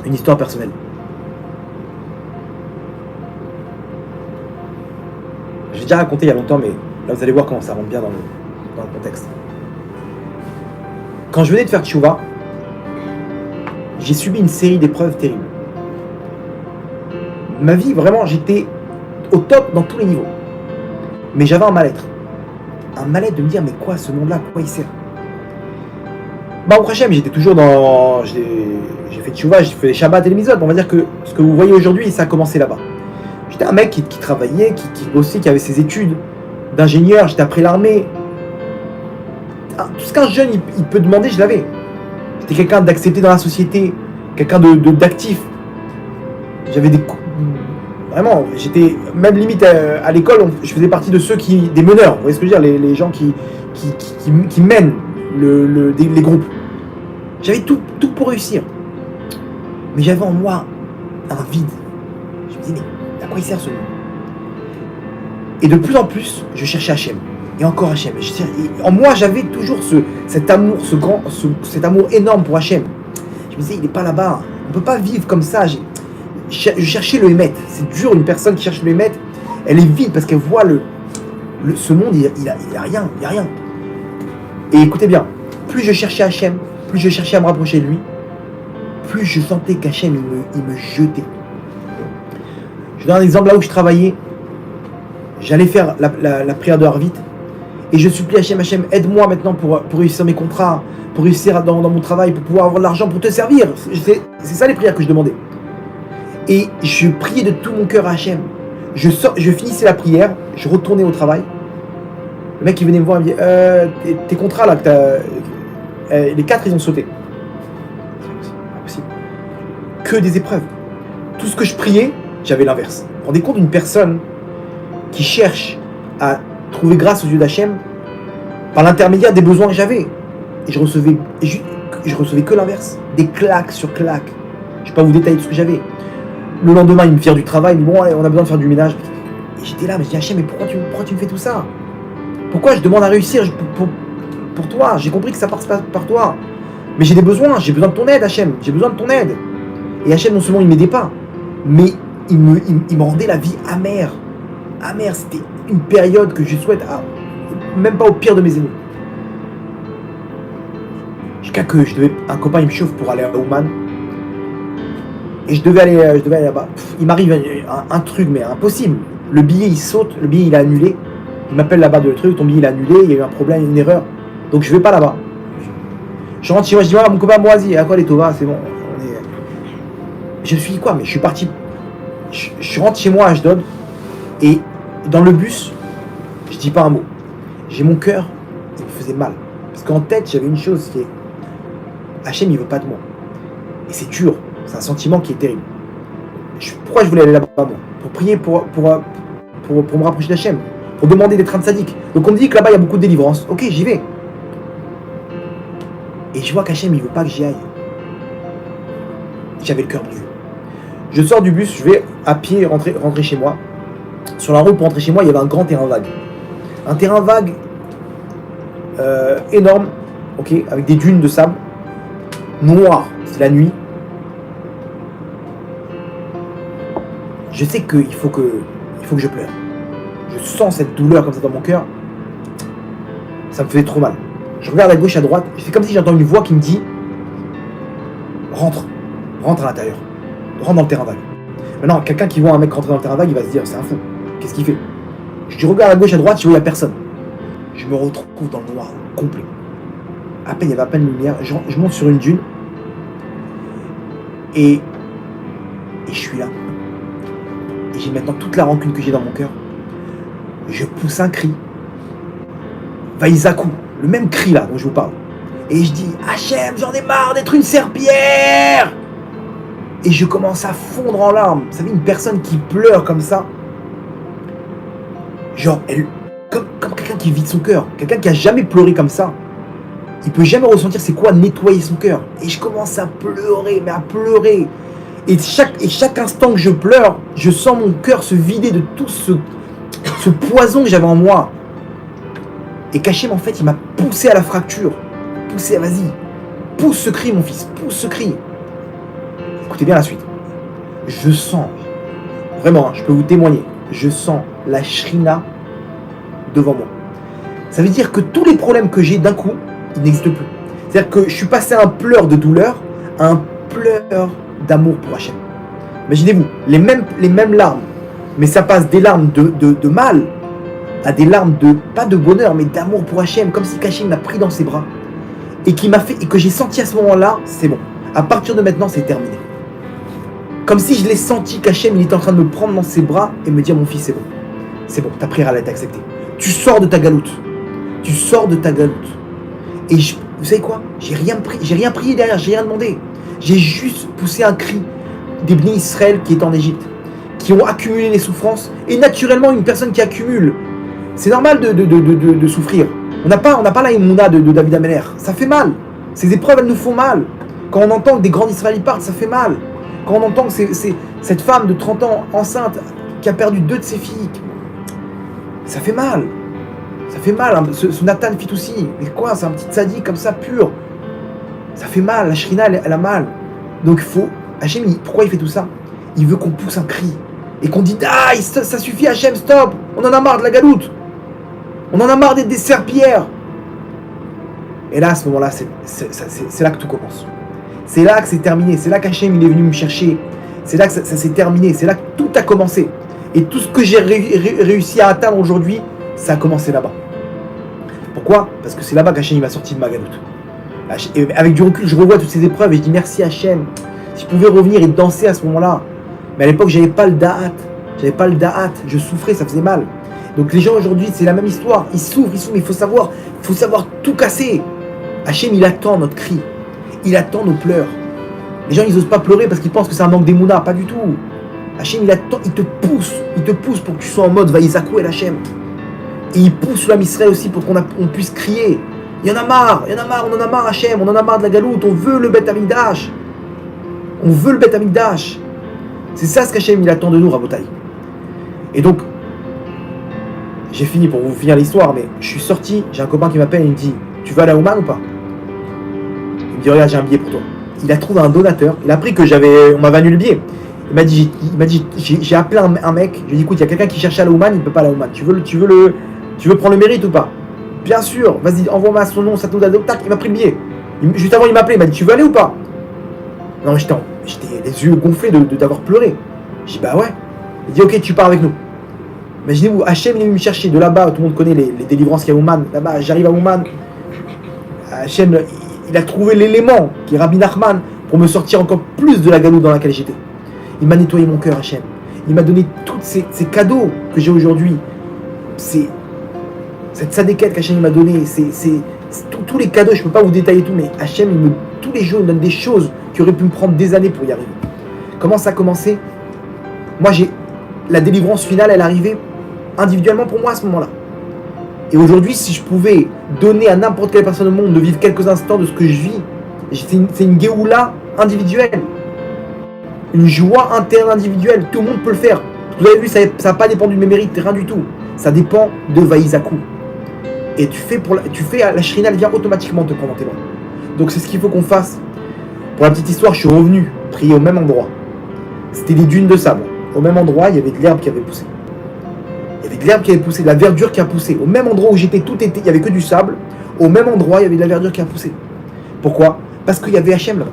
une histoire personnelle. J'ai déjà raconté il y a longtemps, mais là vous allez voir comment ça rentre bien dans le contexte. Quand je venais de faire tchouva, j'ai subi une série d'épreuves terribles. Ma vie, vraiment, j'étais au top dans tous les niveaux. Mais j'avais un mal-être. Un mal-être de me dire, mais quoi, ce monde-là, quoi il sert? Au Hachem, j'étais toujours dans... J'ai fait tchouva, j'ai fait les Shabbat et les Mitzvot. On va dire que ce que vous voyez aujourd'hui, ça a commencé là-bas. J'étais un mec qui travaillait, qui bossait, qui avait ses études d'ingénieur, j'étais après l'armée. Tout ce qu'un jeune il peut demander, je l'avais. J'étais quelqu'un d'accepté dans la société, quelqu'un d'actif. J'avais des... Vraiment, j'étais même limite à l'école, je faisais partie de ceux des meneurs, vous voyez ce que je veux dire, les gens qui mènent les groupes. J'avais tout pour réussir. Mais j'avais en moi un vide. Je me disais, mais à quoi il sert ce monde? Et de plus en plus, je cherchais Hachem. Et encore Hachem. En moi, j'avais toujours cet amour, cet amour énorme pour Hachem. Je me disais, il n'est pas là-bas. On ne peut pas vivre comme ça. Je cherchais le Hémet. C'est dur, une personne qui cherche le Hémet, elle est vide parce qu'elle voit ce monde, il y a rien. Et écoutez bien, plus je cherchais Hachem, plus je cherchais à me rapprocher de lui, plus je sentais qu'Hachem, il me jetait. Je donne un exemple, là où je travaillais, j'allais faire la prière de Harvit, et je supplie Hachem, aide-moi maintenant pour réussir mes contrats, pour réussir dans mon travail, pour pouvoir avoir de l'argent, pour te servir. C'est ça les prières que je demandais. Et je priais de tout mon cœur à Hachem. Je finissais la prière, je retournais au travail. Le mec il venait me voir, il me dit tes contrats là, les 4 ils ont sauté. C'est impossible. Que des épreuves. Tout ce que je priais, j'avais l'inverse. Vous vous rendez compte d'une personne qui cherche à trouver grâce aux yeux d'Hachem par l'intermédiaire des besoins que j'avais. Et je recevais que l'inverse. Des claques sur claques. Je ne vais pas vous détailler tout ce que j'avais. Le lendemain, il me vire du travail, il me dit bon, allez, on a besoin de faire du ménage. Et j'étais là, mais je dis Hachem, mais pourquoi tu me fais tout ça? Pourquoi je demande à réussir pour toi? J'ai compris que ça passe pas par toi. Mais j'ai des besoins, j'ai besoin de ton aide, Hachem. J'ai besoin de ton aide. Et Hachem, non seulement il m'aidait pas, mais il me rendait la vie amère. Amère, c'était une période que je souhaite même pas au pire de mes ennemis. Jusqu'à que un copain il me chauffe pour aller à Ouman. Et je devais aller là-bas. Il m'arrive un truc, mais impossible. Le billet il saute, le billet il est annulé. Il m'appelle là-bas de truc, ton billet il est annulé, il y a eu un problème, une erreur. Donc je vais pas là-bas. Je rentre chez moi, je dis voilà mon copain, moi vas-y, à quoi les Tova, c'est bon. Je suis quoi? Mais je suis parti. Je rentre chez moi à Ashdod et dans le bus, je dis pas un mot. J'ai mon cœur, il me faisait mal. Parce qu'en tête, j'avais une chose qui est Hachem il veut pas de moi. Et c'est dur. C'est un sentiment qui est terrible. Pourquoi je voulais aller là-bas, moi? Pour prier, pour me rapprocher d'Hachem, pour demander d'être un tzaddik. Donc on me dit que là-bas il y a beaucoup de délivrance. Ok, j'y vais. Et je vois qu'Hachem il veut pas que j'y aille. J'avais le cœur brisé. Je sors du bus, je vais à pied rentrer chez moi. Sur la route pour rentrer chez moi, il y avait un grand terrain vague. Un terrain vague énorme, ok, avec des dunes de sable, noir, c'est la nuit. Je sais qu'il faut que je pleure. Je sens cette douleur comme ça dans mon cœur. Ça me faisait trop mal. Je regarde à gauche, à droite. C'est comme si j'entends une voix qui me dit rentre à l'intérieur. Rentre dans le terrain vague. Maintenant, quelqu'un qui voit un mec rentrer dans le terrain vague, il va se dire c'est un fou. Qu'est-ce qu'il fait? Je regarde à gauche, à droite, je vois il n'y a personne. Je me retrouve dans le noir complet. À peine, il y avait à peine de lumière. Je monte sur une dune. Et je suis là. Et j'ai maintenant toute la rancune que j'ai dans mon cœur. Je pousse un cri. Vaïzakou, le même cri là dont je vous parle. Et je dis Hachem, j'en ai marre d'être une serpillière. Et je commence à fondre en larmes. Vous savez, une personne qui pleure comme ça, genre, comme quelqu'un qui vide son cœur, quelqu'un qui a jamais pleuré comme ça, il peut jamais ressentir c'est quoi nettoyer son cœur. Et je commence à pleurer, mais à pleurer. Et chaque instant que je pleure, je sens mon cœur se vider de tout ce poison que j'avais en moi. Et Hachem, en fait, il m'a poussé à la fracture. Poussé, vas-y, pousse ce cri, mon fils, pousse ce cri. Écoutez bien la suite. Je sens, vraiment, hein, je peux vous témoigner, je sens la Shrina devant moi. Ça veut dire que tous les problèmes que j'ai d'un coup, ils n'existent plus. C'est-à-dire que je suis passé à un pleur de douleur à un pleur d'amour pour Hachem. Imaginez-vous, les mêmes larmes, mais ça passe des larmes de mal à des larmes pas de bonheur, mais d'amour pour Hachem, comme si Hachem m'a pris dans ses bras et qui m'a fait, et que j'ai senti à ce moment-là, c'est bon. À partir de maintenant, c'est terminé. Comme si je l'ai senti qu'Hachem, il était en train de me prendre dans ses bras et me dire, mon fils, c'est bon, ta prière, elle a été acceptée. Tu sors de ta galoute. Tu sors de ta galoute. Et vous savez quoi? J'ai rien prié derrière, j'ai rien demandé. J'ai juste poussé un cri des bénis Israël qui est en Égypte, qui ont accumulé les souffrances. Et naturellement, une personne qui accumule, c'est normal de souffrir. On n'a pas la Emouna de David Ameller. Ça fait mal. Ces épreuves, elles nous font mal. Quand on entend que des grands Israélites partent, ça fait mal. Quand on entend que c'est cette femme de 30 ans, enceinte, qui a perdu 2 de ses filles, ça fait mal. Ça fait mal. Hein. Ce Nathan Fitoussi, mais quoi? C'est un petit sadique comme ça, pur. Ça fait mal. La Shrina, elle a mal. Donc il faut... Hachem, pourquoi il fait tout ça? Il veut qu'on pousse un cri. Et qu'on dit, ah, ça suffit Hachem, stop. On en a marre de la galoute. On en a marre des serpillères. Et là, à ce moment-là, c'est là que tout commence. C'est là que c'est terminé. C'est là qu'Hachem, il est venu me chercher. C'est là que ça s'est terminé. C'est là que tout a commencé. Et tout ce que j'ai réussi à atteindre aujourd'hui, ça a commencé là-bas. Pourquoi? Parce que c'est là-bas qu'Hachem m'a sorti de ma galoute. Et avec du recul, je revois toutes ces épreuves et je dis merci Hachem. Si je pouvais revenir et danser à ce moment-là. Mais à l'époque, j'avais pas le da'at. Je souffrais, ça faisait mal. Donc les gens aujourd'hui, c'est la même histoire. Ils souffrent, mais il faut savoir tout casser. Hachem, il attend notre cri. Il attend nos pleurs. Les gens, ils n'osent pas pleurer parce qu'ils pensent que c'est un manque d'émouna. Pas du tout. Hachem, il attend, il te pousse pour que tu sois en mode Vaïzakou el Hachem. Et il pousse l'âme Israël aussi pour qu'on puisse crier. Il y en a marre, on en a marre Hachem, on en a marre de la galoute, on veut le Beth Amikdash. C'est ça ce qu'Hachem, il attend de nous, Rabotai. Et donc, j'ai fini pour vous finir l'histoire, mais je suis sorti, j'ai un copain qui m'appelle et il me dit, tu vas à la Ouman ou pas? Il me dit, regarde, j'ai un billet pour toi. Il a trouvé un donateur, il a appris que on m'avait annulé le billet. Il m'a dit, j'ai appelé un mec, je lui ai dit, écoute, il y a quelqu'un qui cherche à la Ouman, il ne peut pas à la Ouman. Tu veux prendre le mérite ou pas? Bien sûr, vas-y, envoie-moi son nom, sa tauda, tac, il m'a pris le billet. Juste avant, il m'a appelé, il m'a dit, tu veux aller ou pas? Non, j'étais les yeux gonflés d'avoir pleuré. J'ai dit, bah ouais. Il dit, ok, tu pars avec nous. Imaginez-vous, Hachem il est venu me chercher de là-bas, tout le monde connaît les délivrances qu'il y a à Ouman. Là-bas, j'arrive à Ouman. Hachem, il a trouvé l'élément, qui est Rabbi Nachman, pour me sortir encore plus de la galoute dans laquelle j'étais. Il m'a nettoyé mon cœur, Hachem. Il m'a donné tous ces cadeaux que j'ai aujourd'hui. Cette sadéquette qu'Hachem m'a donné, tous les cadeaux, je ne peux pas vous détailler tout, mais Hachem, tous les jours, il me donne des choses qui auraient pu me prendre des années pour y arriver. Comment ça a commencé? Moi, la délivrance finale, elle arrivait individuellement pour moi à ce moment-là. Et aujourd'hui, si je pouvais donner à n'importe quelle personne au monde de vivre quelques instants de ce que je vis, c'est une Géoula individuelle. Une joie interne individuelle. Tout le monde peut le faire. Vous avez vu, ça n'a pas dépendu de mes mérites, rien du tout. Ça dépend de Vaïzakou. Et tu fais la Shrina, elle vient automatiquement te prendre dans tes bras. Donc c'est ce qu'il faut qu'on fasse. Pour la petite histoire, je suis revenu prier au même endroit. C'était des dunes de sable. Au même endroit, il y avait de l'herbe qui avait poussé. De la verdure qui a poussé. Au même endroit où j'étais tout été, il n'y avait que du sable. Au même endroit, il y avait de la verdure qui a poussé. Pourquoi? Parce qu'il y avait Hachem là-bas.